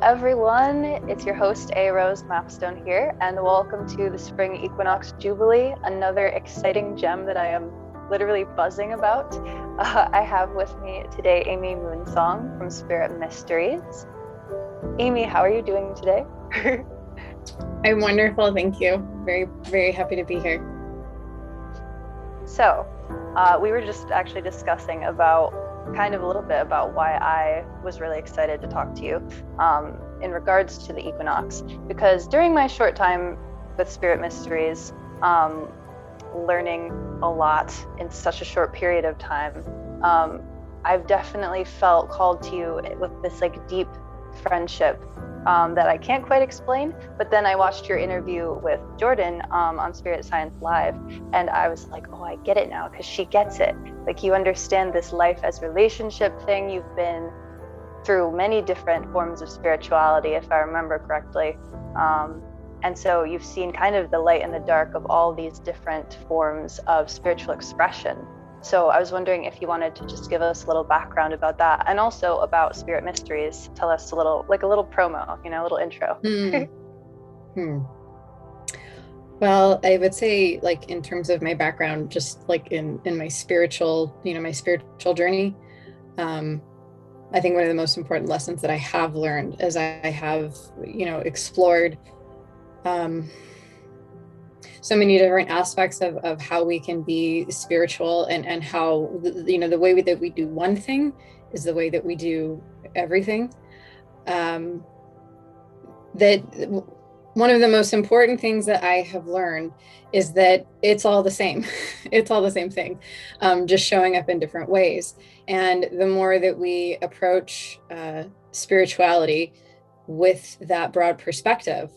everyone, it's your host A Rose Mapstone here, and welcome to the Spring Equinox Jubilee, another exciting gem that I am literally buzzing about. I have with me today Amy Moonsong from Spirit Mysteries. Amy, how are you doing today? I'm wonderful, thank you. Very, very happy to be here. So, we were just actually discussing about kind of a little bit about why I was really excited to talk to you in regards to the equinox, because during my short time with Spirit Mysteries, learning a lot in such a short period of time, I've definitely felt called to you with this like deep friendship that I can't quite explain. But then I watched your interview with Jordan on Spirit Science Live, and I was like, oh, I get it now, because she gets it. Like, you understand this life as relationship thing. You've been through many different forms of spirituality, if I remember correctly. And so you've seen kind of the light and the dark of all these different forms of spiritual expression. So I was wondering if you wanted to just give us a little background about that, and also about Spirit Mysteries. Tell us a little promo, a little intro. Well, I would say, like, in terms of my background, just like in my spiritual, my spiritual journey, I think one of the most important lessons that I have learned as I have, explored so many different aspects of how we can be spiritual, and how, the way that we do one thing is the way that we do everything. That one of the most important things that I have learned is that it's all the same. It's all the same thing, just showing up in different ways. And the more that we approach spirituality with that broad perspective,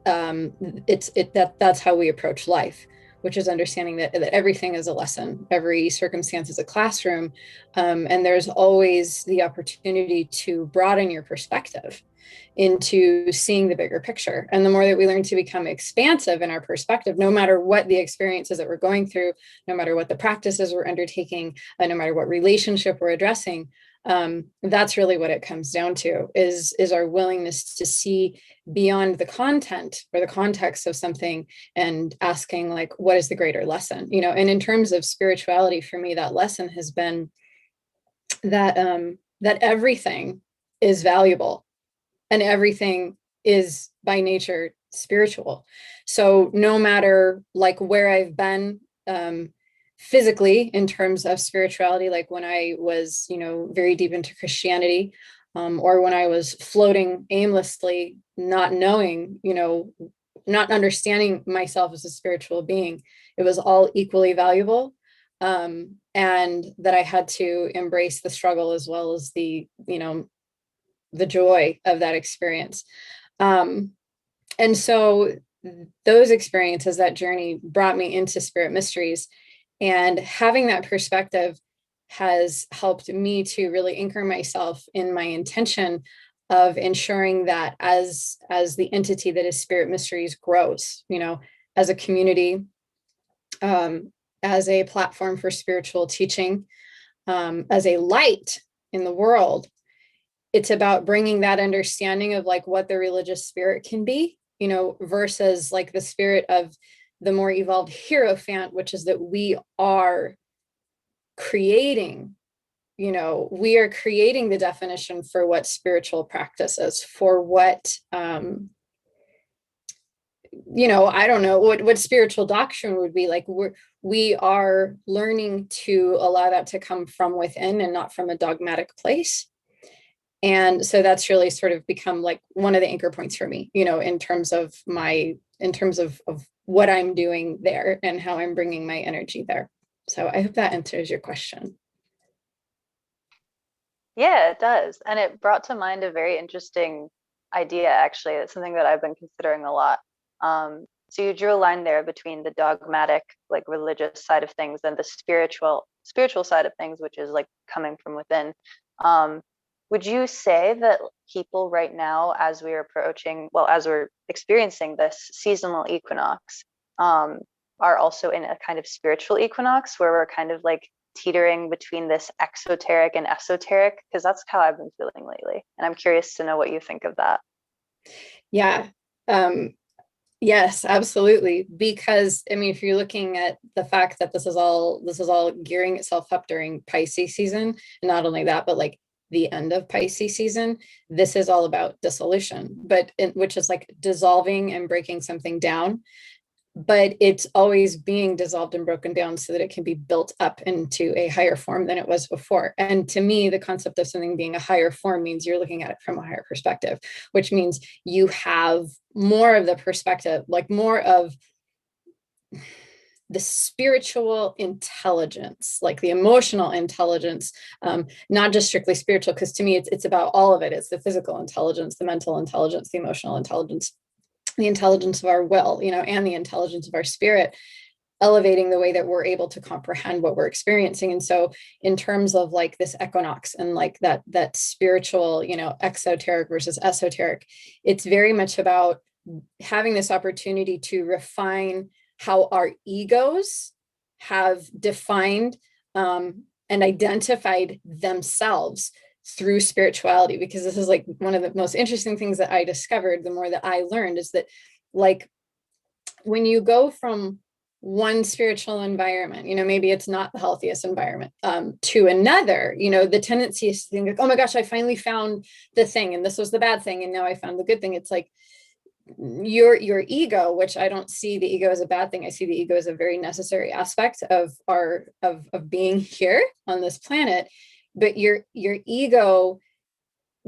that's how we approach life, which is understanding that everything is a lesson, every circumstance is a classroom, and there's always the opportunity to broaden your perspective into seeing the bigger picture. And the more that we learn to become expansive in our perspective, no matter what the experiences that we're going through, no matter what the practices we're undertaking, no matter what relationship we're addressing, that's really what it comes down to, is our willingness to see beyond the content or the context of something, and asking, like, what is the greater lesson? And in terms of spirituality, for me, that lesson has been that that everything is valuable, and everything is by nature spiritual. So no matter, like, where I've been physically in terms of spirituality, like when I was, very deep into Christianity, or when I was floating aimlessly, not knowing, not understanding myself as a spiritual being, it was all equally valuable. And that I had to embrace the struggle as well as the joy of that experience. And so those experiences, that journey, brought me into Spirit Mysteries, and having that perspective has helped me to really anchor myself in my intention of ensuring that as the entity that is Spirit Mysteries grows, as a community, as a platform for spiritual teaching, as a light in the world, it's about bringing that understanding of, like, what the religious spirit can be, versus, like, the spirit of the more evolved Hierophant, which is that we are creating, we are creating the definition for what spiritual practice is, for what, I don't know what spiritual doctrine would be. Like, we are learning to allow that to come from within and not from a dogmatic place. And so that's really sort of become, like, one of the anchor points for me, in terms of what I'm doing there and how I'm bringing my energy there. So I hope that answers your question. Yeah, it does. And it brought to mind a very interesting idea, actually. It's something that I've been considering a lot. So you drew a line there between the dogmatic, like, religious side of things, and the spiritual side of things, which is, like, coming from within. Would you say that people right now, as we're experiencing this seasonal equinox, are also in a kind of spiritual equinox, where we're kind of, like, teetering between this exoteric and esoteric? Because that's how I've been feeling lately. And I'm curious to know what you think of that. Yeah. Yes, absolutely. Because I mean, if you're looking at the fact that this is all gearing itself up during Pisces season, and not only that, but like the end of Pisces season, this is all about dissolution, which is like dissolving and breaking something down. But it's always being dissolved and broken down so that it can be built up into a higher form than it was before. And to me, the concept of something being a higher form means you're looking at it from a higher perspective, which means you have more of the perspective, like more of the spiritual intelligence, like the emotional intelligence, not just strictly spiritual, because to me, it's about all of it. It's the physical intelligence, the mental intelligence, the emotional intelligence, the intelligence of our will, and the intelligence of our spirit, elevating the way that we're able to comprehend what we're experiencing. And so in terms of like this equinox and like that spiritual, exoteric versus esoteric, it's very much about having this opportunity to refine how our egos have defined and identified themselves through spirituality. Because this is like one of the most interesting things that I discovered, the more that I learned, is that like when you go from one spiritual environment, maybe it's not the healthiest environment, to another, the tendency is to think like, oh my gosh, I finally found the thing, and this was the bad thing, and now I found the good thing. It's like your ego, which I don't see the ego as a bad thing. I see the ego as a very necessary aspect of of being here on this planet. But your ego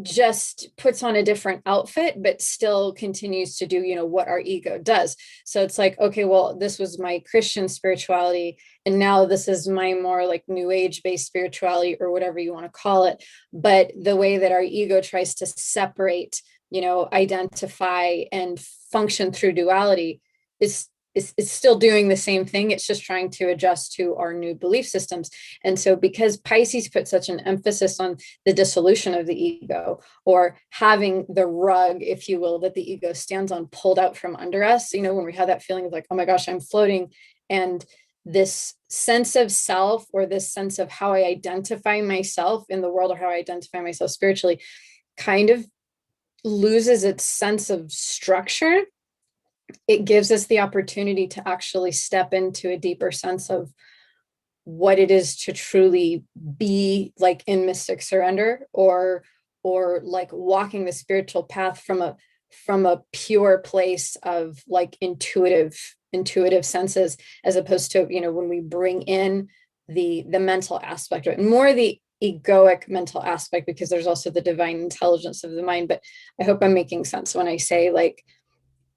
just puts on a different outfit, but still continues to do, what our ego does. So it's like, okay, well, this was my Christian spirituality, and now this is my more like new age based spirituality, or whatever you want to call it. But the way that our ego tries to separate, identify and function through duality is still doing the same thing. It's just trying to adjust to our new belief systems. And so because Pisces put such an emphasis on the dissolution of the ego, or having the rug, if you will, that the ego stands on pulled out from under us, when we have that feeling of like, oh my gosh, I'm floating, and this sense of self, or this sense of how I identify myself in the world, or how I identify myself spiritually, kind of loses its sense of structure. It gives us the opportunity to actually step into a deeper sense of what it is to truly be like in mystic surrender, or like walking the spiritual path from a pure place of like intuitive senses, as opposed to, when we bring in the mental aspect of it, more the egoic mental aspect, because there's also the divine intelligence of the mind. But I hope I'm making sense when I say like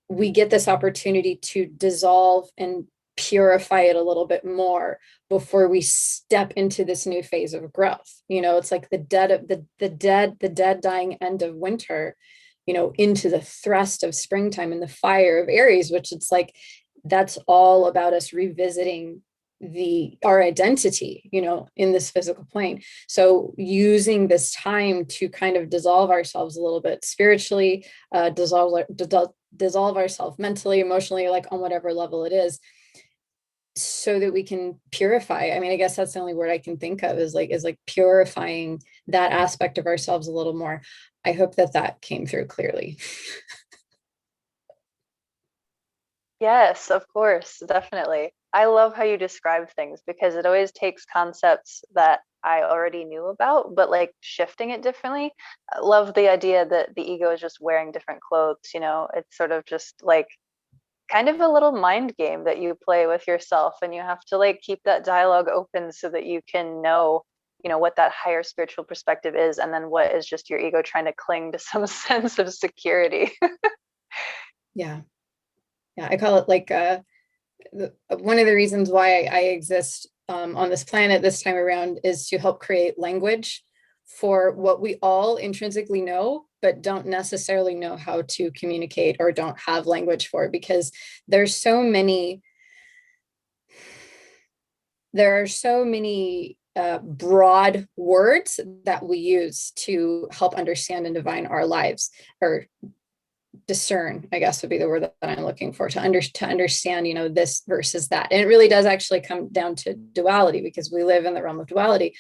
we get this opportunity to dissolve and purify it a little bit more before we step into this new phase of growth. It's like the dead dying end of winter, into the thrust of springtime and the fire of Aries, which it's like that's all about us revisiting our identity, in this physical plane. So using this time to kind of dissolve ourselves a little bit spiritually, dissolve ourselves mentally, emotionally, like on whatever level it is, so that we can purify. I mean, I guess that's the only word I can think of is like purifying that aspect of ourselves a little more. I hope that came through clearly. Yes, of course, definitely. I love how you describe things, because it always takes concepts that I already knew about, but like shifting it differently. I love the idea that the ego is just wearing different clothes, it's sort of just like kind of a little mind game that you play with yourself, and you have to like keep that dialogue open so that you can know, what that higher spiritual perspective is, and then what is just your ego trying to cling to some sense of security. Yeah. I call it like one of the reasons why I exist on this planet this time around is to help create language for what we all intrinsically know, but don't necessarily know how to communicate, or don't have language for, because there's so many broad words that we use to help understand and divine our lives, or discern, I guess would be the word that I'm looking for, to understand, you know, this versus that. And it really does actually come down to duality, because we live in the realm of duality.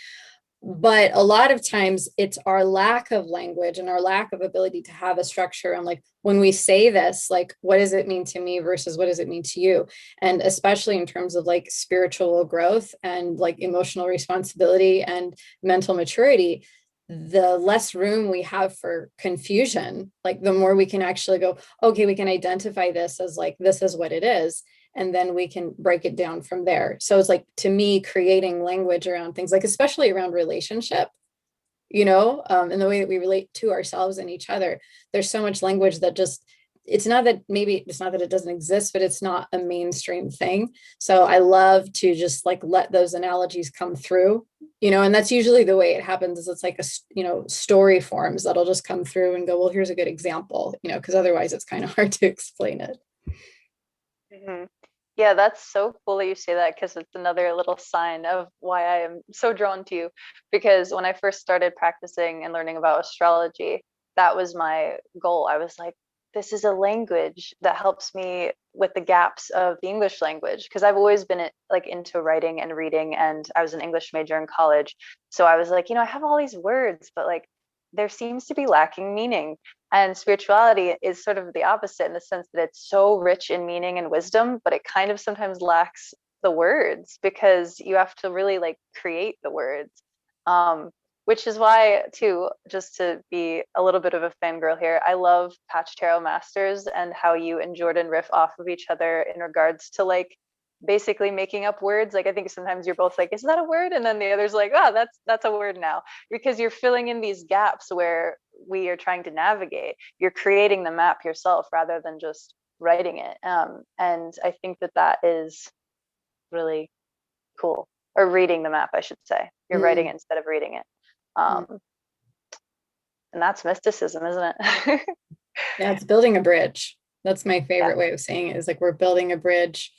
But a lot of times it's our lack of language and our lack of ability to have a structure. And like, when we say this, like, what does it mean to me versus what does it mean to you? And especially in terms of like spiritual growth and like emotional responsibility and mental maturity, the less room we have for confusion, like the more we can actually go, okay, we can identify this as like, this is what it is, and then we can break it down from there. So it's like, to me, creating language around things, like especially around relationship, you know, and the way that we relate to ourselves and each other. There's so much language that just, it's not that, maybe it's not that it doesn't exist, but it's not a mainstream thing. So I love to just like let those analogies come through, you know, and that's usually the way it happens, is it's like a, you know, story forms that'll just come through and go, well, here's a good example, you know, because otherwise it's kind of hard to explain it. Mhm. Yeah, that's so cool that you say that, because it's another little sign of why I am so drawn to you. Because when I first started practicing and learning about astrology, that was my goal. I was like, this is a language that helps me with the gaps of the English language. Because I've always been like into writing and reading, and I was an English major in college. So I was like, I have all these words, but like there seems to be lacking meaning. And spirituality is sort of the opposite, in the sense that it's so rich in meaning and wisdom, but it kind of sometimes lacks the words, because you have to really like create the words. Um, which is why, too, just to be a little bit of a fangirl here, I love Patch Tarot Masters and how you and Jordan riff off of each other in regards to like basically making up words. Like I think sometimes you're both like, is that a word? And then the other's like, oh, that's a word now, because you're filling in these gaps where we are trying to navigate. You're creating the map yourself rather than just writing it. And I think that that is really cool. Or reading the map, I should say. You're writing Mm, it instead of reading it. mm. Um, and that's mysticism, isn't it? Yeah, it's building a bridge. That's my Yeah. favorite way of saying it, is like, we're building a bridge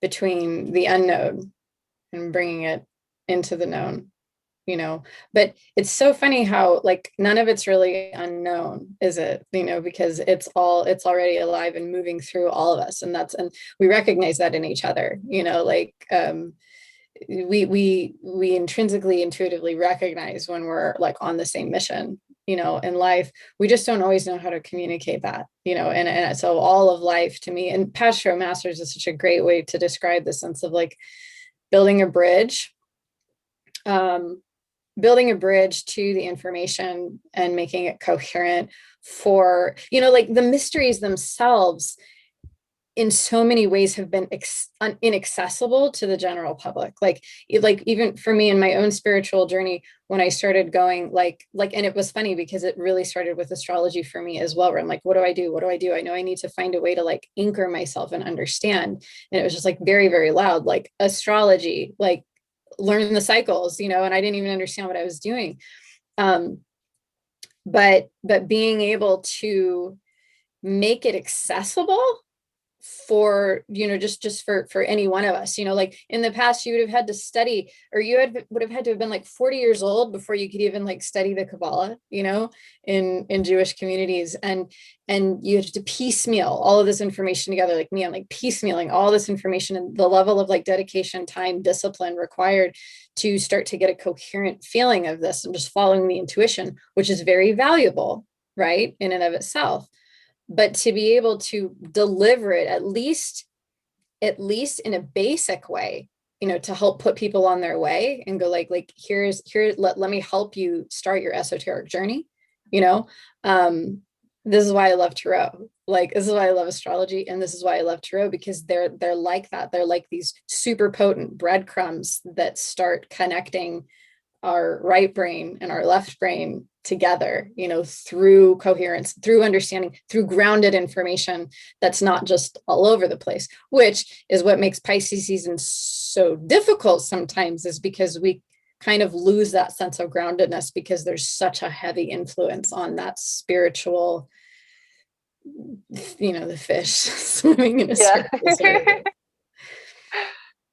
between the unknown and bringing it into the known, you know. But it's so funny how like none of it's really unknown, is it? You know, because it's already alive and moving through all of us. And we recognize that in each other, you know, like we intrinsically, intuitively recognize when we're like on the same mission, you know, in life. We just don't always know how to communicate that, you know. And so all of life to me, and Pastoral Masters is such a great way to describe the sense of like building a bridge, um, building a bridge to the information and making it coherent for, you know, like the mysteries themselves in so many ways have been inaccessible to the general public. Like even for me in my own spiritual journey, when I started going and it was funny because it really started with astrology for me as well, where I'm like, what do I do? What do I do? I know I need to find a way to like anchor myself and understand. And it was just like very, very loud, like astrology, like learn the cycles, you know, and I didn't even understand what I was doing. Um, but being able to make it accessible for, you know, just for any one of us, you know, like in the past you would have had to study, or would have had to have been like 40 years old before you could even like study the Kabbalah, you know, in Jewish communities. And you had to piecemeal all of this information together. Like me, I'm like piecemealing all this information, and the level of like dedication, time, discipline required to start to get a coherent feeling of this, and just following the intuition, which is very valuable, right, in and of itself. But to be able to deliver it at least in a basic way, you know, to help put people on their way and go like let me help you start your esoteric journey, you know. This is why I love tarot. Like this is why I love astrology, and this is why I love tarot, because they're like that. They're like these super potent breadcrumbs that start connecting our right brain and our left brain together, you know, through coherence, through understanding, through grounded information that's not just all over the place, which is what makes Pisces season so difficult sometimes, is because we kind of lose that sense of groundedness because there's such a heavy influence on that spiritual, you know, the fish swimming in a Yeah. spiritual circle.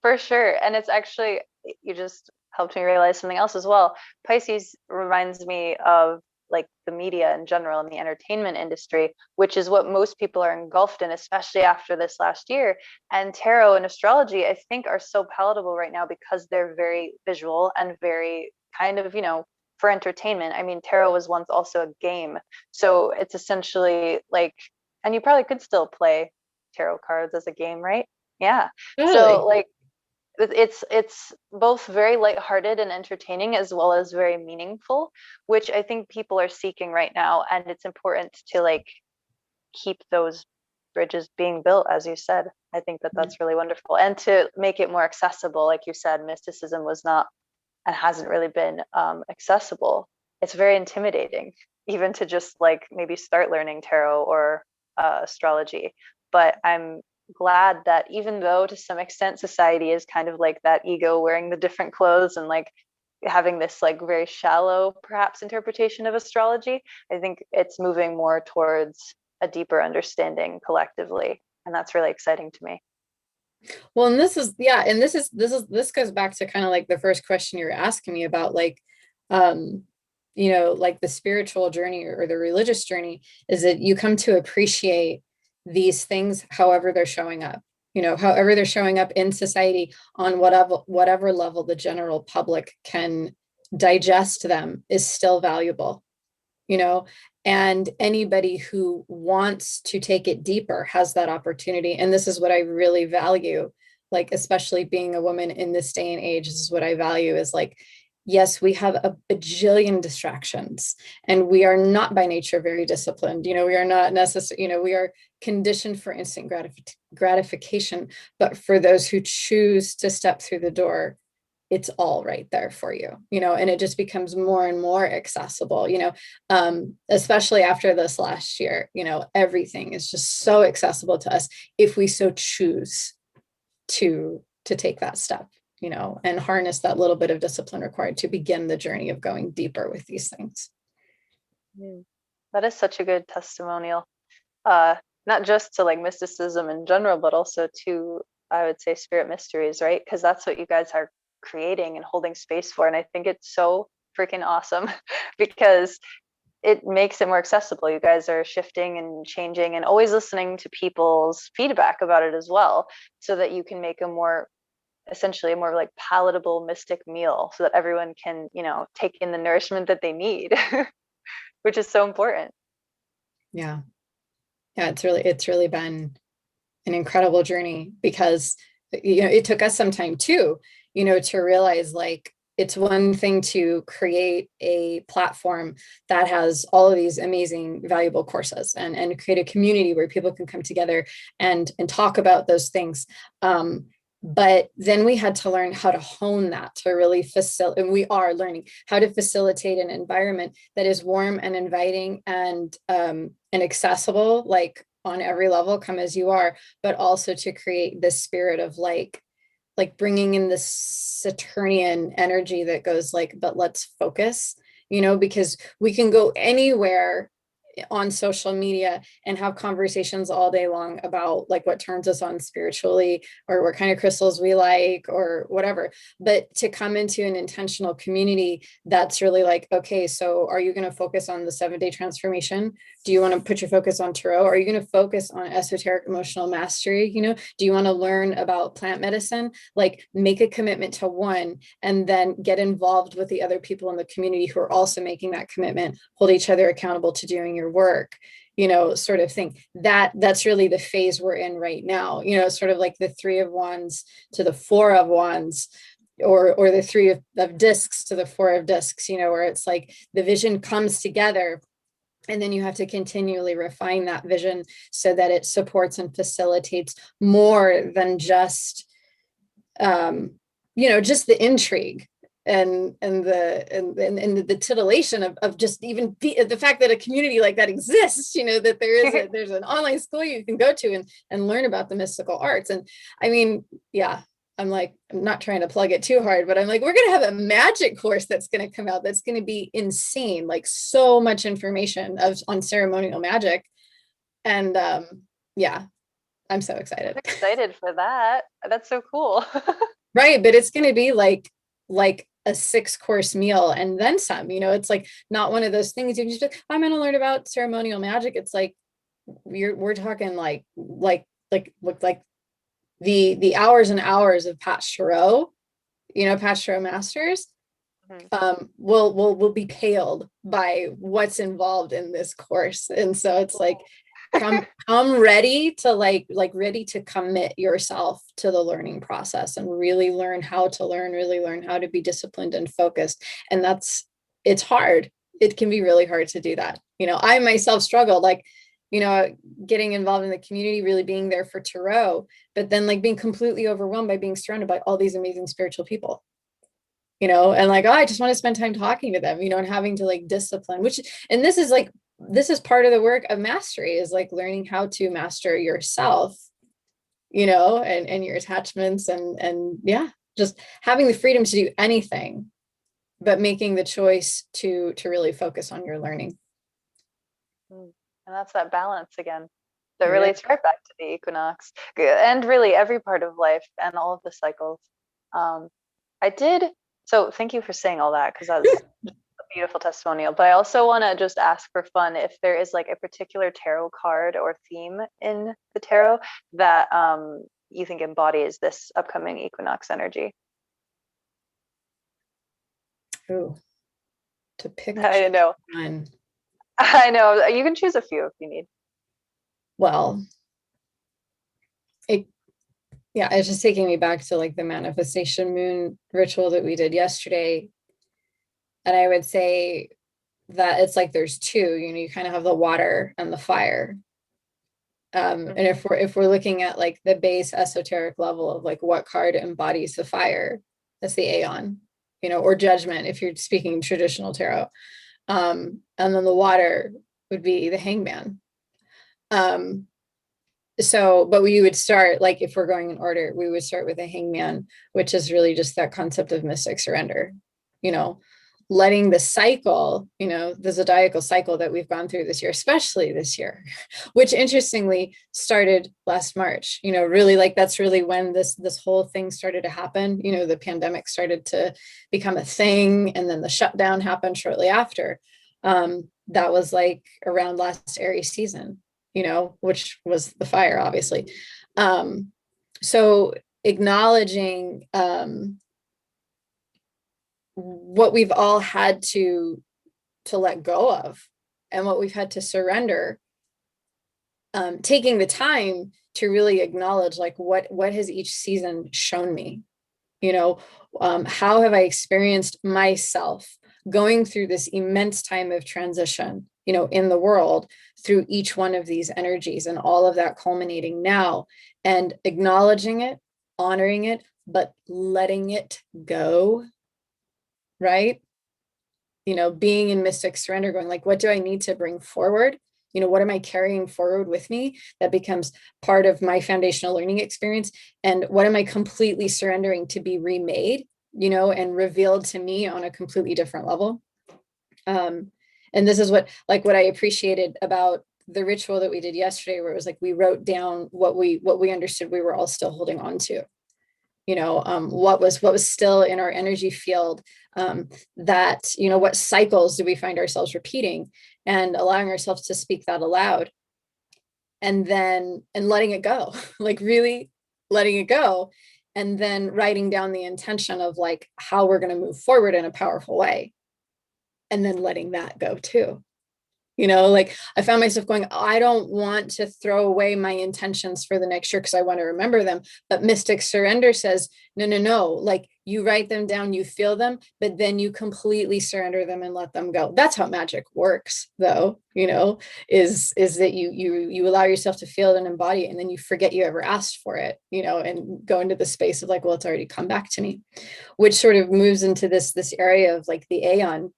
For sure. And it's actually, you just helped me realize something else as well. Pisces reminds me of like the media in general and the entertainment industry, which is what most people are engulfed in, especially after this last year. And tarot and astrology, I think, are so palatable right now because they're very visual and very kind of, for entertainment. I mean, tarot was once also a game. So it's essentially like, and you probably could still play tarot cards as a game, right? Yeah. Totally. So like it's both very lighthearted and entertaining as well as very meaningful, which I think people are seeking right now. And it's important to like keep those bridges being built, as you said. I think that that's really wonderful. And to make it more accessible, like you said, mysticism was not and hasn't really been accessible. It's very intimidating, even to just like maybe start learning tarot or astrology. But I'm glad that even though to some extent society is kind of like that ego wearing the different clothes and like having this like very shallow perhaps interpretation of astrology, I think it's moving more towards a deeper understanding collectively, and that's really exciting to me. Well, and this is, yeah, and this goes back to kind of like the first question you were asking me about, like, um, like the spiritual journey or the religious journey, is that you come to appreciate these things however they're showing up, however they're showing up in society on whatever level the general public can digest them is still valuable, you know and anybody who wants to take it deeper has that opportunity. And this is what I really value, like especially being a woman in this day and age. This is what I value, is like, yes, we have a bajillion distractions, and we are not by nature very disciplined. We are not necessarily, we are conditioned for instant gratification. But for those who choose to step through the door, it's all right there for you, and it just becomes more and more accessible, especially after this last year. Everything is just so accessible to us if we so choose to take that step, and harness that little bit of discipline required to begin the journey of going deeper with these things. That is such a good testimonial, uh, not just to like mysticism in general, but also to, I would say, spirit mysteries, right? Because that's what you guys are creating and holding space for. And I think it's so freaking awesome because it makes it more accessible. You guys are shifting and changing and always listening to people's feedback about it as well, so that you can make essentially a more like palatable mystic meal so that everyone can, take in the nourishment that they need, which is so important. Yeah. Yeah, it's really been an incredible journey, because it took us some time too, to realize, like, it's one thing to create a platform that has all of these amazing, valuable courses, and create a community where people can come together and talk about those things. But then we had to learn how to hone that to really facilitate, and we are learning how to facilitate an environment that is warm and inviting and accessible, like on every level, come as you are, but also to create this spirit of like bringing in this Saturnian energy that goes like, but let's focus, because we can go anywhere on social media and have conversations all day long about like what turns us on spiritually, or what kind of crystals we like, or whatever. But to come into an intentional community that's really like, okay, so are you going to focus on the 7-day transformation? Do you want to put your focus on tarot? Are you going to focus on esoteric emotional mastery? Do you want to learn about plant medicine? Like, make a commitment to one, and then get involved with the other people in the community who are also making that commitment. Hold each other accountable to doing your work, sort of thing. That's really the phase we're in right now, sort of like the 3 of Wands to the 4 of Wands, or the 3 of discs to the 4 of discs, where it's like the vision comes together, and then you have to continually refine that vision so that it supports and facilitates more than just just the intrigue and the titillation of just even the fact that a community like that exists, that there's an online school you can go to and learn about the mystical arts. And I mean, yeah, I'm not trying to plug it too hard, but I'm like, we're going to have a magic course that's going to come out that's going to be insane, like so much information on ceremonial magic. And yeah, I'm so excited. I'm excited for that. That's so cool. Right, but it's going to be like a 6-course meal and then some. It's like not one of those things you just, I'm going to learn about ceremonial magic. It's like we're talking like the hours and hours of Pat Chereau, Pat Chereau Masters, will be paled by what's involved in this course. And so it's like, come ready to ready to commit yourself to the learning process and really learn how to learn, really learn how to be disciplined and focused. And it's hard. It can be really hard to do that. I myself struggled, getting involved in the community, really being there for Tarot, but then being completely overwhelmed by being surrounded by all these amazing spiritual people, and oh, I just want to spend time talking to them, and having to discipline, and this is part of the work of mastery, is learning how to master yourself, and your attachments, and yeah, just having the freedom to do anything, but making the choice to really focus on your learning. And that's that balance again that relates right back to the equinox and really every part of life and all of the cycles. So thank you for saying all that, because that was a beautiful testimonial. But I also want to just ask for fun if there is a particular tarot card or theme in the tarot that you think embodies this upcoming equinox energy. Ooh, to pick. I know. One. I know. You can choose a few if you need. Well, it's just taking me back to the manifestation moon ritual that we did yesterday. And I would say that it's there's two, you kind of have the water and the fire. And if we're looking at the base esoteric level of what card embodies the fire, that's the Aeon, or judgment, if you're speaking traditional tarot. And then the water would be the Hangman. But we would start, if we're going in order, we would start with the Hangman, which is really just that concept of mystic surrender, letting the cycle, the zodiacal cycle that we've gone through this year, especially this year, which interestingly started last March, really that's really when this whole thing started to happen. The pandemic started to become a thing, and then the shutdown happened shortly after. That was around last Aries season, which was the fire, obviously. So acknowledging what we've all had to let go of and what we've had to surrender, taking the time to really acknowledge what has each season shown me, how have I experienced myself going through this immense time of transition, in the world, through each one of these energies, and all of that culminating now, and acknowledging it, honoring it, but letting it go. Right? Being in mystic surrender, going what do I need to bring forward? What am I carrying forward with me that becomes part of my foundational learning experience? And what am I completely surrendering to be remade, and revealed to me on a completely different level? And this is what I appreciated about the ritual that we did yesterday, where it was we wrote down what we understood we were all still holding on to. What was still in our energy field, that, what cycles do we find ourselves repeating, and allowing ourselves to speak that aloud, and letting it go, really letting it go, and then writing down the intention of how we're going to move forward in a powerful way, and then letting that go too. I found myself going, I don't want to throw away my intentions for the next year because I want to remember them. But mystic surrender says, no, you write them down, you feel them, but then you completely surrender them and let them go. That's how magic works, though, is that you allow yourself to feel it and embody it, and then you forget you ever asked for it, and go into the space of well, it's already come back to me, which sort of moves into this area of the Aeon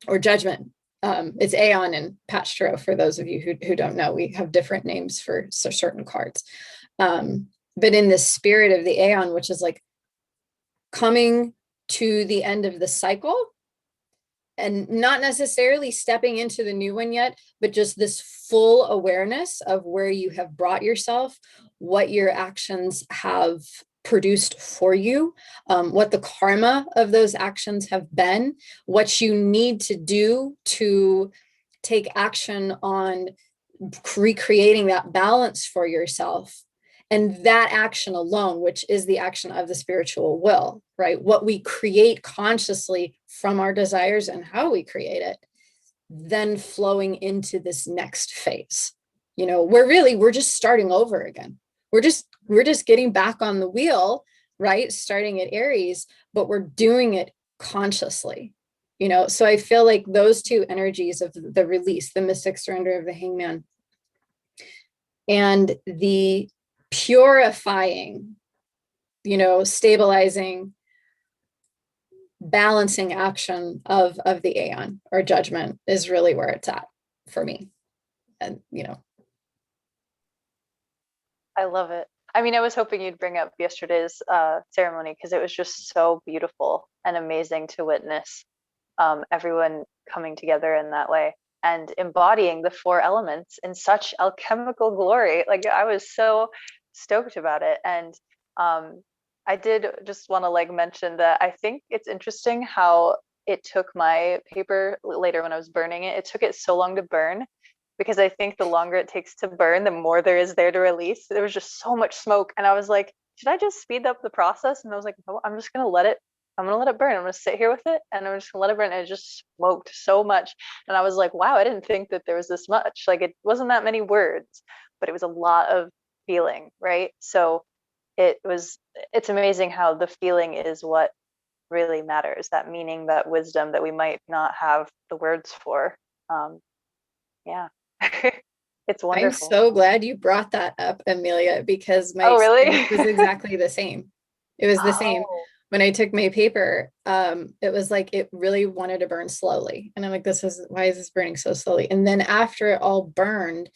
or judgment. It's Aeon and Pat Chereau, for those of you who don't know. We have different names for certain cards. But in the spirit of the Aeon, which is coming to the end of the cycle, and not necessarily stepping into the new one yet, but just this full awareness of where you have brought yourself, what your actions have produced for you, what the karma of those actions have been, what you need to do to take action on recreating that balance for yourself. And that action alone, which is the action of the spiritual will, right? What we create consciously from our desires and how we create it, then flowing into this next phase. We're just starting over again. We're just getting back on the wheel, right? Starting at Aries, but we're doing it consciously. So I feel like those two energies of the release, the mystic surrender of the hangman, and the purifying, stabilizing, balancing action of the aeon or judgment is really where it's at for me. And I love it. I mean, I was hoping you'd bring up yesterday's ceremony because it was just so beautiful and amazing to witness everyone coming together in that way and embodying the four elements in such alchemical glory. Like, I was so stoked about it. And I did just want to mention that I think it's interesting how it took my paper later when I was burning it. It took it so long to burn because I think the longer it takes to burn, the more there is there to release. There was just so much smoke. And I was like, should I just speed up the process? And I was like, no, I'm just going to let it burn. I'm going to sit here with it and I'm just going to let it burn. And it just smoked so much. And I was like, wow, I didn't think that there was this much. Like, it wasn't that many words, but it was a lot of feeling, right? So it's amazing how the feeling is what really matters, that meaning, that wisdom that we might not have the words for. Yeah. It's wonderful. I'm so glad you brought that up, Amelia, because my really? experience was exactly the same. It was the same. Oh. When I took my paper, it was like it really wanted to burn slowly. And I'm like, why is this burning so slowly? And then after it all burned,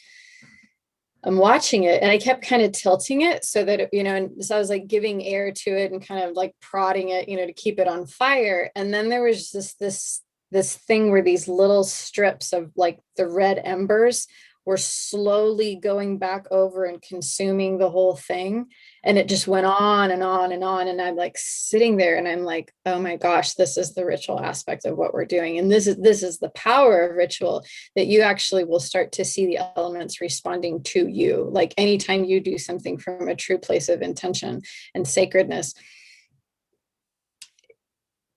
I'm watching it and I kept kind of tilting it so that, and so I was like giving air to it and kind of like prodding it, to keep it on fire. And then there was just this thing where these little strips of like the red embers were slowly going back over and consuming the whole thing. And it just went on and on and on. And I'm like sitting there and I'm like, oh my gosh, this is the ritual aspect of what we're doing. And this is the power of ritual, that you actually will start to see the elements responding to you. Like anytime you do something from a true place of intention and sacredness,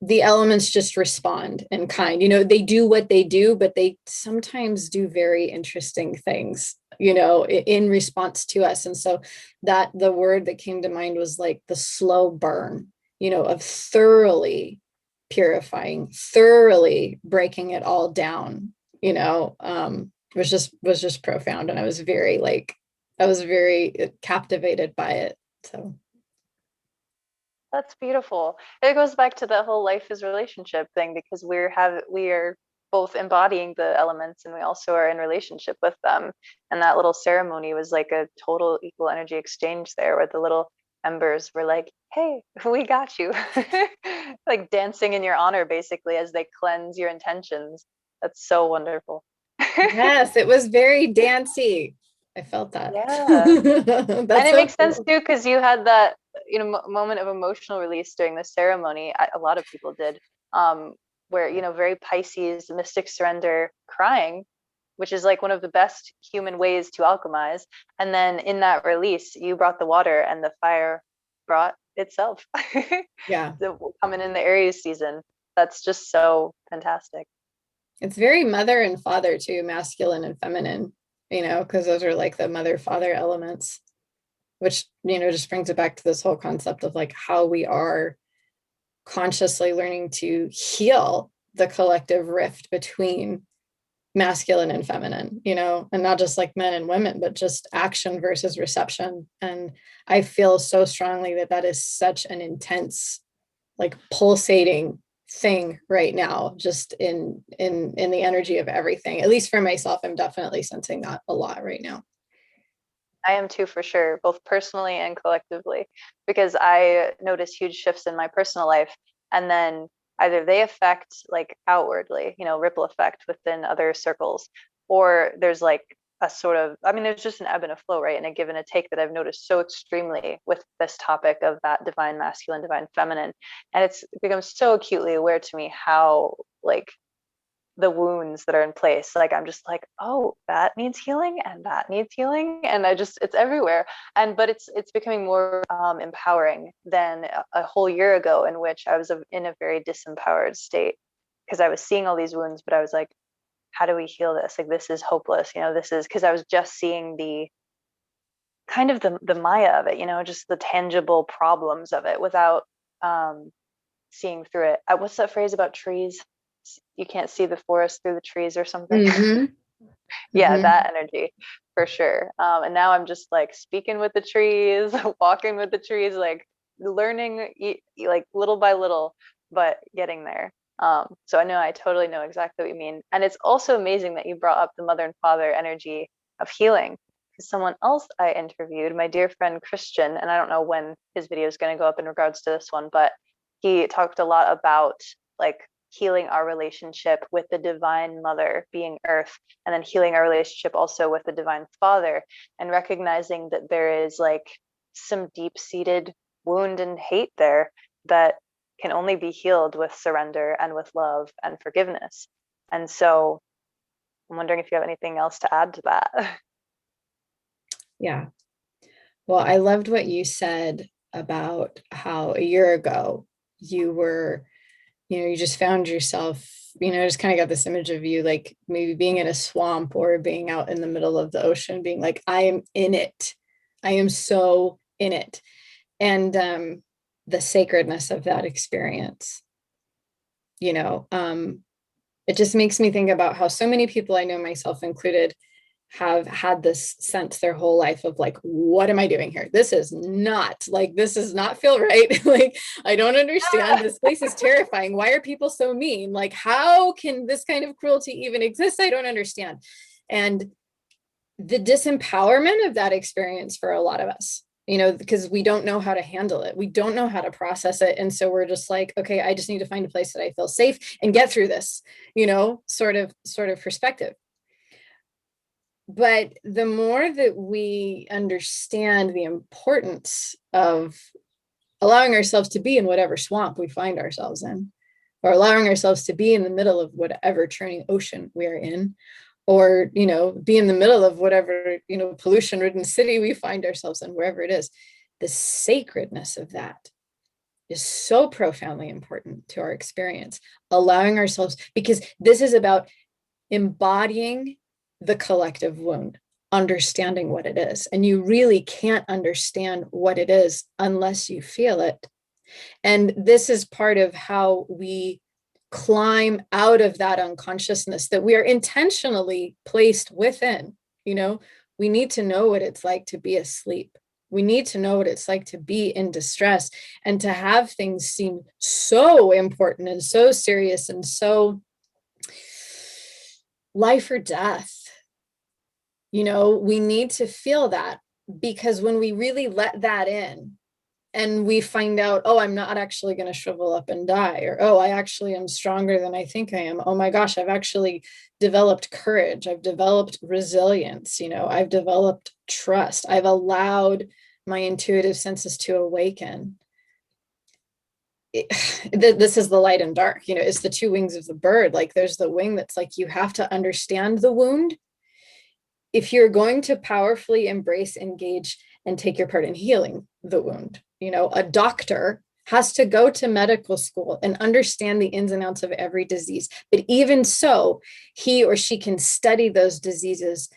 the elements just respond in kind. They do what they do, but they sometimes do very interesting things, in response to us. And so that the word that came to mind was like the slow burn, of thoroughly purifying, thoroughly breaking it all down, was just profound. And I was very captivated by it. So That's beautiful. It goes back to the whole life is relationship thing, because we are both embodying the elements and we also are in relationship with them. And that little ceremony was like a total equal energy exchange there, where the little embers were like, hey, we got you. Like dancing in your honor, basically, as they cleanse your intentions. That's so wonderful. yes, it was very dancey. I felt that. Yeah. And That's it so makes sense cool. too, because you had that, moment of emotional release during the ceremony. A lot of people did, where, very Pisces, mystic surrender, crying, which is like one of the best human ways to alchemize. And then in that release, you brought the water and the fire brought itself. Yeah. So coming in the Aries season, that's just so fantastic. It's very mother and father too, masculine and feminine, because those are like the mother father elements, which, just brings it back to this whole concept of like how we are consciously learning to heal the collective rift between masculine and feminine, and not just like men and women, but just action versus reception. And I feel so strongly that that is such an intense, like pulsating thing right now, just in the energy of everything. At least for myself, I'm definitely sensing that a lot right now. I am too, for sure, both personally and collectively, because I notice huge shifts in my personal life, and then either they affect like outwardly, ripple effect within other circles, or there's like a sort of, I mean, there's just an ebb and a flow, right? And a give and a take that I've noticed so extremely with this topic of that divine masculine, divine feminine. And it's become so acutely aware to me how, like, the wounds that are in place, like I'm just like, oh, that needs healing and that needs healing, and I just, it's everywhere. And but it's becoming more empowering than a whole year ago, in which I was in a very disempowered state, because I was seeing all these wounds, but I was like, how do we heal this? Like, this is hopeless, you know, this is, because I was just seeing the kind of the Maya of it, you know, just the tangible problems of it without seeing through it. What's that phrase about trees? You can't see the forest through the trees or something. Mm-hmm. Yeah, Mm-hmm. that energy for sure. And now I'm just like speaking with the trees, walking with the trees, like learning like little by little, but getting there. So I totally know exactly what you mean. And it's also amazing that you brought up the mother and father energy of healing, because someone else I interviewed, my dear friend Christian, and I don't know when his video is going to go up in regards to this one, but he talked a lot about like healing our relationship with the divine mother, being earth, and then healing our relationship also with the divine father, and recognizing that there is like some deep-seated wound and hate there that can only be healed with surrender and with love and forgiveness. And so I'm wondering if you have anything else to add to that. Yeah. Well, I loved what you said about how a year ago you were, you just found yourself, just kind of got this image of you like maybe being in a swamp or being out in the middle of the ocean, being like, I am in it. I am so in it. And the sacredness of that experience, it just makes me think about how so many people, I know myself included, have had this sense their whole life of like, what am I doing here? This does not feel right. Like, I don't understand. This place is terrifying. Why are people so mean? Like, how can this kind of cruelty even exist? I don't understand. And the disempowerment of that experience for a lot of us, because we don't know how to handle it. We don't know how to process it. And so we're just like, okay, I just need to find a place that I feel safe and get through this, sort of perspective. But the more that we understand the importance of allowing ourselves to be in whatever swamp we find ourselves in, or allowing ourselves to be in the middle of whatever churning ocean we're in, or, be in the middle of whatever, pollution-ridden city we find ourselves in, wherever it is, the sacredness of that is so profoundly important to our experience, allowing ourselves, because this is about embodying the collective wound, understanding what it is. And you really can't understand what it is unless you feel it. And this is part of how we climb out of that unconsciousness that we are intentionally placed within. We need to know what it's like to be asleep. We need to know what it's like to be in distress and to have things seem so important and so serious and so life or death. We need to feel that, because when we really let that in and we find out, oh, I'm not actually going to shrivel up and die, or, oh, I actually am stronger than I think I am. Oh my gosh, I've actually developed courage. I've developed resilience. I've developed trust. I've allowed my intuitive senses to awaken. This is the light and dark, it's the two wings of the bird. Like, there's the wing that's like, you have to understand the wound if you're going to powerfully embrace, engage, and take your part in healing the wound. A doctor has to go to medical school and understand the ins and outs of every disease. But even so, he or she can study those diseases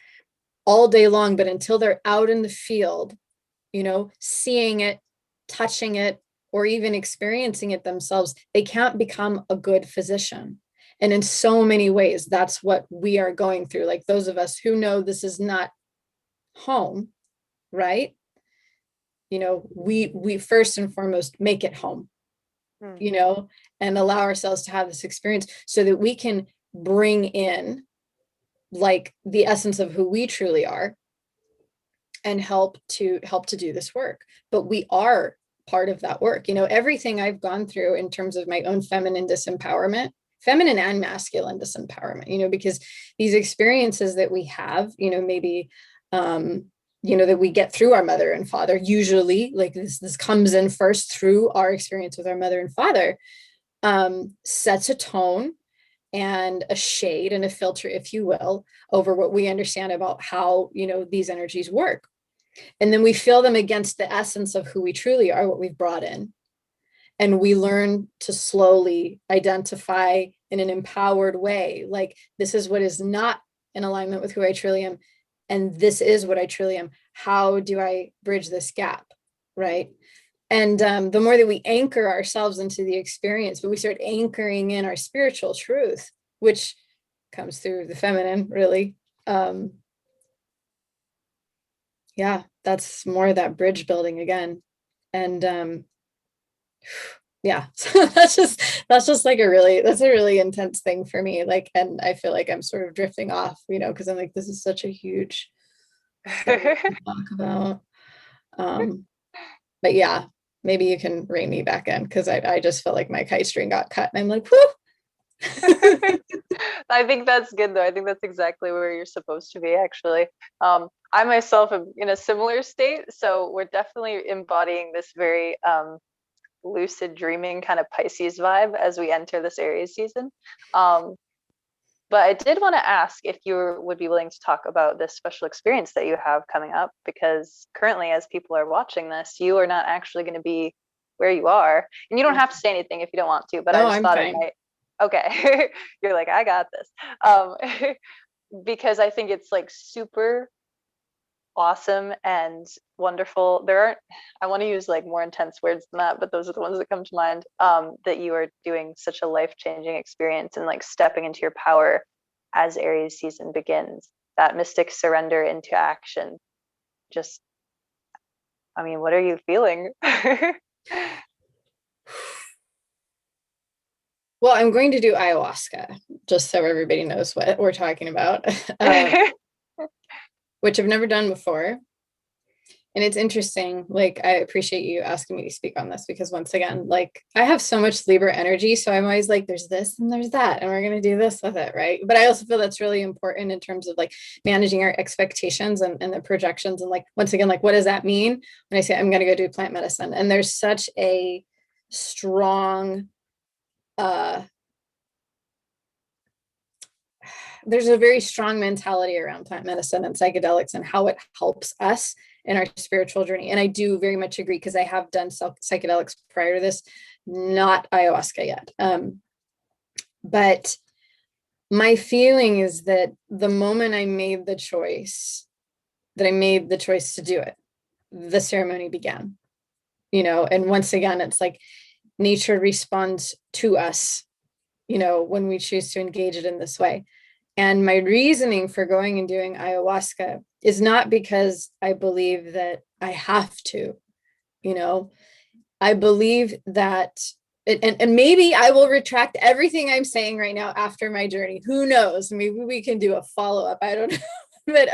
all day long, but until they're out in the field, seeing it, touching it, or even experiencing it themselves, they can't become a good physician. And in so many ways, that's what we are going through. Like, those of us who know this is not home, right? We first and foremost make it home, and allow ourselves to have this experience so that we can bring in like the essence of who we truly are and help to do this work. But we are part of that work. Everything I've gone through in terms of my own feminine disempowerment feminine and masculine disempowerment, because these experiences that we have, maybe, that we get through our mother and father, usually like this comes in first through our experience with our mother and father, sets a tone and a shade and a filter, if you will, over what we understand about how, these energies work. And then we feel them against the essence of who we truly are, what we've brought in. And we learn to slowly identify in an empowered way, like, this is what is not in alignment with who I truly am. And this is what I truly am. How do I bridge this gap? Right. And the more that we anchor ourselves into the experience, but we start anchoring in our spiritual truth, which comes through the feminine, really. Yeah, that's more of that bridge building again. And yeah, so that's just like a really intense thing for me. Like, and I feel like I'm sort of drifting off, because I'm like, this is such a huge thing to talk about. But yeah, maybe you can rein me back in, because I just felt like my kite string got cut and I'm like, whoo. I think that's good though. I think that's exactly where you're supposed to be, actually. I myself am in a similar state, so we're definitely embodying this very lucid dreaming kind of Pisces vibe as we enter this Aries season. But I did want to ask if you would be willing to talk about this special experience that you have coming up, because currently, as people are watching this, you are not actually going to be where you are. And you don't have to say anything if you don't want to, but I just thought it might. Okay. You're like, I got this. Because I think it's like super awesome and wonderful. I want to use like more intense words than that, but those are the ones that come to mind. That you are doing such a life-changing experience and like stepping into your power as Aries season begins. That mystic surrender into action. Just, I mean, what are you feeling? Well, I'm going to do ayahuasca, just so everybody knows what we're talking about, which I've never done before. And it's interesting, like, I appreciate you asking me to speak on this, because once again, like, I have so much Libra energy. So I'm always like, there's this and there's that, and we're going to do this with it. Right. But I also feel that's really important in terms of like managing our expectations and the projections. And like, once again, like, what does that mean when I say I'm going to go do plant medicine? And there's such a strong, there's a very strong mentality around plant medicine and psychedelics and how it helps us in our spiritual journey. And I do very much agree, because I have done psychedelics prior to this, not ayahuasca yet. But my feeling is that the moment I made the choice to do it, the ceremony began, and once again, it's like nature responds to us, when we choose to engage it in this way. And my reasoning for going and doing ayahuasca is not because I believe that I have to, I believe that, and maybe I will retract everything I'm saying right now after my journey. Who knows? Maybe we can do a follow-up. I don't know. But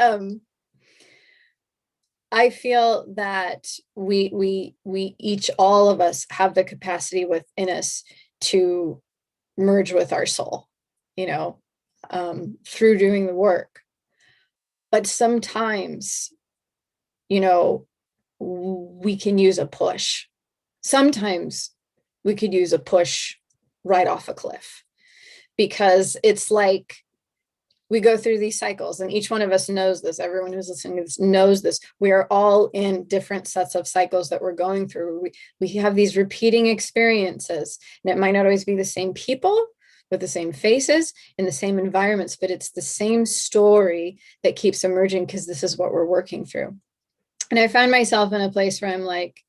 I feel that we each, all of us, have the capacity within us to merge with our soul, through doing the work. But sometimes, we can use a push. Sometimes we could use a push right off a cliff, because it's like we go through these cycles, and each one of us knows this. Everyone who's listening to this knows this. We are all in different sets of cycles that we're going through. We have these repeating experiences, and it might not always be the same people with the same faces in the same environments, but it's the same story that keeps emerging, because this is what we're working through. And I found myself in a place where I'm like,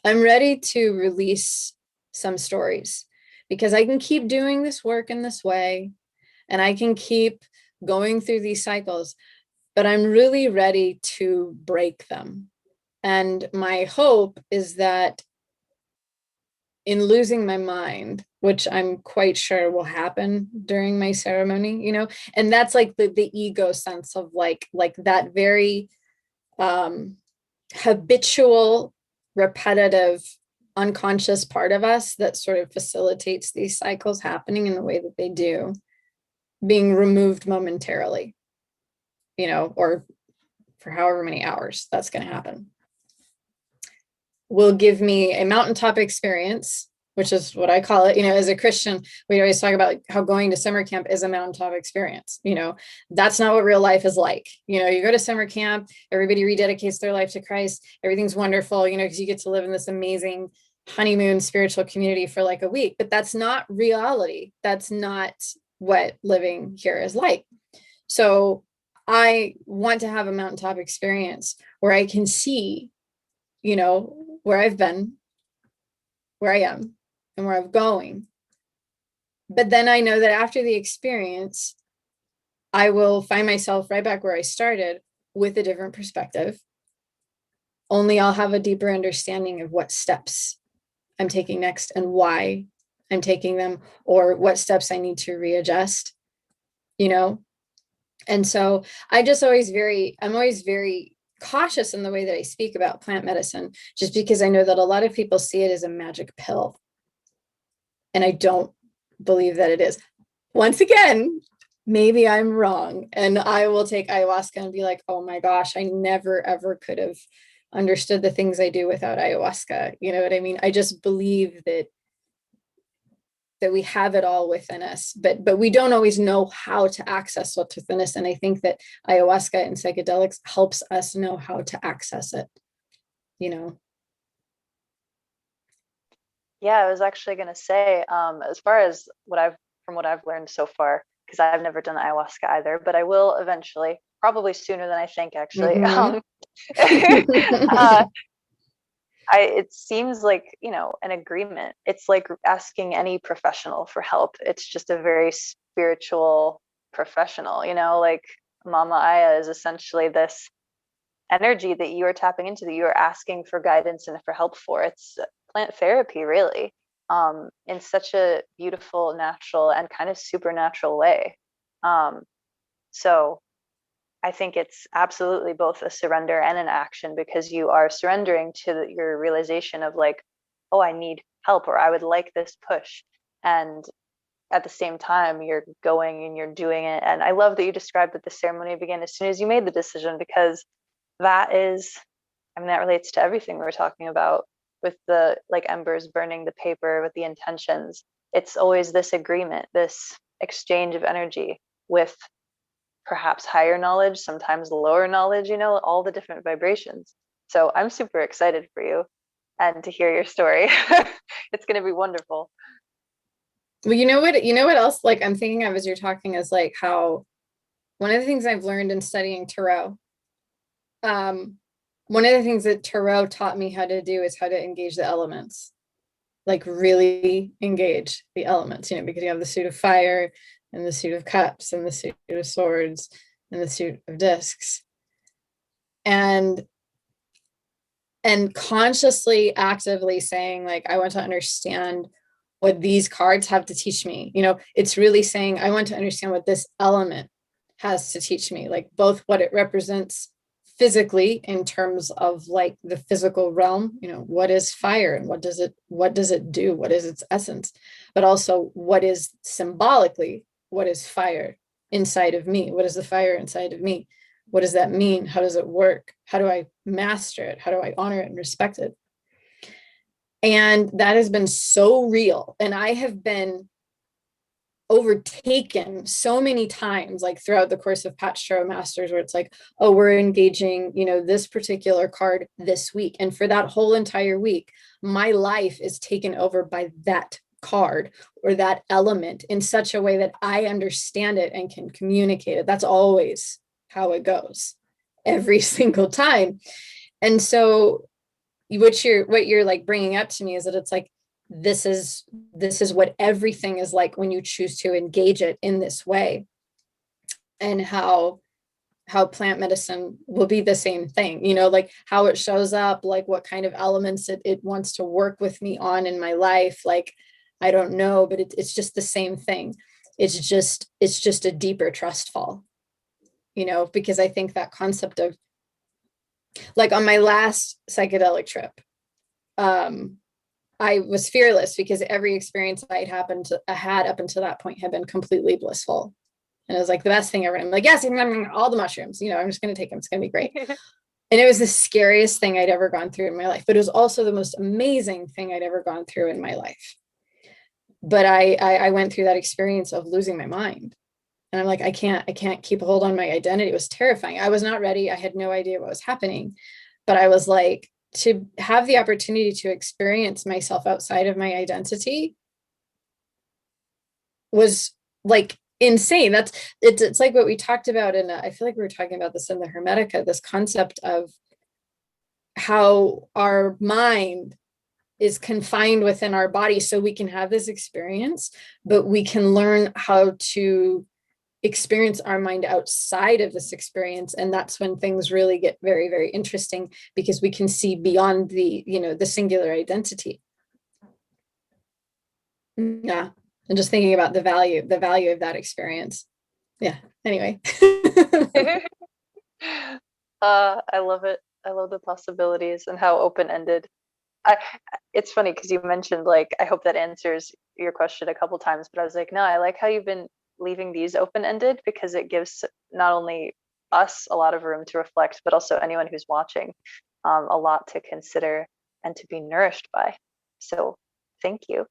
I'm ready to release some stories, because I can keep doing this work in this way, and I can keep going through these cycles, but I'm really ready to break them. And my hope is that in losing my mind, which I'm quite sure will happen during my ceremony, and that's like the ego sense of like that very habitual, repetitive unconscious part of us that sort of facilitates these cycles happening in the way that they do being removed momentarily, or for however many hours that's going to happen, will give me a mountaintop experience, which is what I call it. As a Christian, we always talk about how going to summer camp is a mountaintop experience. That's not what real life is like. You go to summer camp, everybody rededicates their life to Christ. Everything's wonderful, because you get to live in this amazing honeymoon spiritual community for like a week, but that's not reality. That's not what living here is like. So I want to have a mountaintop experience where I can see, where I've been, where I am, and where I'm going. But then I know that after the experience, I will find myself right back where I started with a different perspective. Only I'll have a deeper understanding of what steps I'm taking next and why I'm taking them, or what steps I need to readjust, And so I'm always very cautious in the way that I speak about plant medicine, just because I know that a lot of people see it as a magic pill. And I don't believe that it is. Once again, maybe I'm wrong. And I will take ayahuasca and be like, oh my gosh, I never, ever could have understood the things I do without ayahuasca. You know what I mean? I just believe that we have it all within us, but we don't always know how to access what's within us. And I think that ayahuasca and psychedelics helps us know how to access it, Yeah, I was actually going to say, as far as from what I've learned so far, because I've never done ayahuasca either, but I will eventually, probably sooner than I think, actually. Mm-hmm. It seems like, an agreement. It's like asking any professional for help. It's just a very spiritual professional, like Mama Aya is essentially this energy that you are tapping into, that you are asking for guidance and for help for. It's plant therapy, really, in such a beautiful, natural, and kind of supernatural way. So I think it's absolutely both a surrender and an action, because you are surrendering to your realization of like, oh, I need help, or I would like this push. And at the same time, you're going and you're doing it. And I love that you described that the ceremony began as soon as you made the decision, because that relates to everything we were talking about with the like embers burning the paper with the intentions. It's always this agreement, this exchange of energy with perhaps higher knowledge, sometimes lower knowledge, all the different vibrations. So I'm super excited for you and to hear your story. It's going to be wonderful. Well, you know what else, like I'm thinking of as you're talking, is like how one of the things I've learned in studying tarot, one of the things that tarot taught me how to do is how to engage the elements, like really engage the elements, because you have the suit of fire and the suit of cups and the suit of swords and the suit of discs. And consciously, actively saying, like, I want to understand what these cards have to teach me. It's really saying, I want to understand what this element has to teach me, like both what it represents physically in terms of like the physical realm, what is fire and what does it do? What is its essence? But also what is symbolically, what is fire inside of me? What is the fire inside of me? What does that mean? How does it work? How do I master it? How do I honor it and respect it? And that has been so real. And I have been overtaken so many times, like throughout the course of Patch Tarot Masters, where it's like, oh, we're engaging, this particular card this week. And for that whole entire week, my life is taken over by that card or that element in such a way that I understand it and can communicate it. That's always how it goes every single time. And so what you're like bringing up to me is that it's like, this is what everything is like when you choose to engage it in this way, and how plant medicine will be the same thing, like how it shows up, like what kind of elements it wants to work with me on in my life. Like, I don't know, but it's just the same thing. It's just a deeper trust fall, because I think that concept of, like, on my last psychedelic trip, I was fearless because every experience I had up until that point had been completely blissful. And it was like the best thing ever. I'm like, yes, all the mushrooms, I'm just going to take them. It's going to be great. And it was the scariest thing I'd ever gone through in my life, but it was also the most amazing thing I'd ever gone through in my life. But I went through that experience of losing my mind. And I'm like, I can't keep a hold on my identity. It was terrifying. I was not ready. I had no idea what was happening, but I was like, to have the opportunity to experience myself outside of my identity was like insane. It's like what we talked about I feel like we were talking about this in the Hermetica, this concept of how our mind is confined within our body so we can have this experience, but we can learn how to experience our mind outside of this experience. And that's when things really get very, very interesting, because we can see beyond the singular identity. Yeah. And just thinking about the value of that experience. Yeah. Anyway. I love it. I love the possibilities and how open-ended. It's funny because you mentioned, like, I hope that answers your question a couple times, but I was like, no, I like how you've been leaving these open-ended, because it gives not only us a lot of room to reflect, but also anyone who's watching a lot to consider and to be nourished by. So thank you.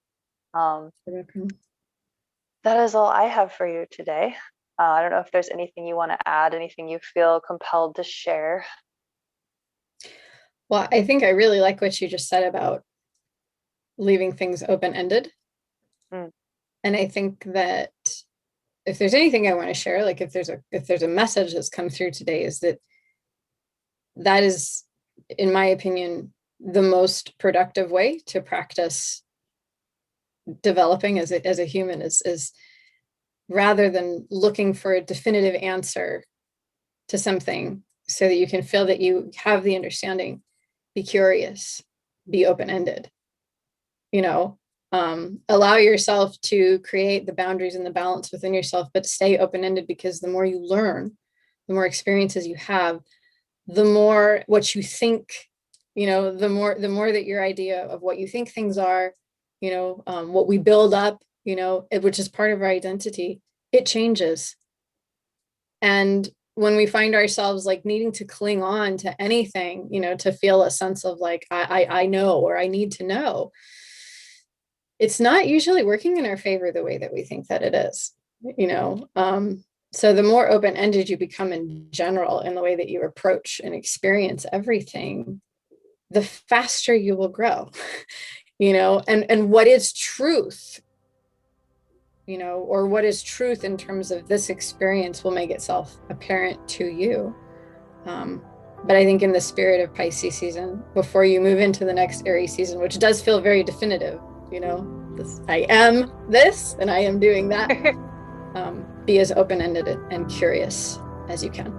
That is all I have for you today. I don't know if there's anything you want to add, anything you feel compelled to share. Well, I think I really like what you just said about leaving things open-ended. And I think that if there's anything I want to share, like if there's a message that's come through today, is that is, in my opinion, the most productive way to practice developing as a human, is rather than looking for a definitive answer to something so that you can feel that you have the understanding, be curious, be open-ended, allow yourself to create the boundaries and the balance within yourself, but stay open-ended, because the more you learn, the more experiences you have, the more what you think, the more that your idea of what you think things are, what we build up, which is part of our identity, it changes. And when we find ourselves like needing to cling on to anything, to feel a sense of like, I know, or I need to know, it's not usually working in our favor the way that we think that it is, so the more open-ended you become in general in the way that you approach and experience everything, the faster you will grow, and what is truth, or what is truth in terms of this experience will make itself apparent to you. But I think in the spirit of Pisces season, before you move into the next Aries season, which does feel very definitive, I am this and I am doing that, be as open-ended and curious as you can.